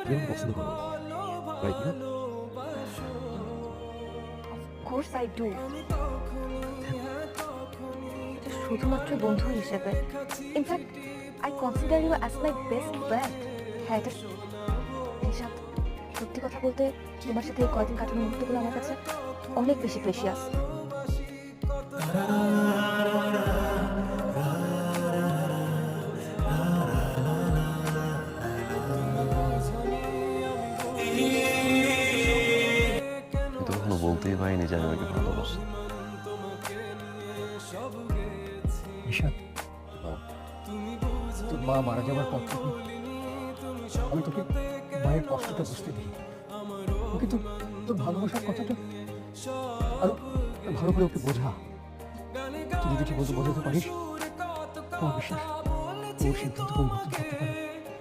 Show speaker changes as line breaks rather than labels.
তুমি আমাকে পছন্দ করো, রাইট না?
কোর্স আই ডু, শুধুমাত্র বন্ধু হিসেবে। In fact I consider you as my best friend. হ্যাঁ, এটা নিশাত, সত্যি কথা বলতে তোমার সাথে এই কয়দিন কাটানোর মুহূর্তগুলো আমার কাছে অনেক বেশি প্রেশিয়াস।
আমি তো কখনো বলতেই পারিনি যে আমি ওকে ভালোবাসি।
নিশাত, তোর মা মারা যাওয়ার পর থেকে আমি তোকে মায়ের কষ্টটা বুঝতে দিই। ওকে তোর ভালোবাসার কথাটা আরো ভালো করে ওকে বোঝা। তুই যদি ঠিক মতো বোঝাতে পারিস, আমার বিশ্বাস ওর সিদ্ধান্ত পরিবর্তন করতে পারে।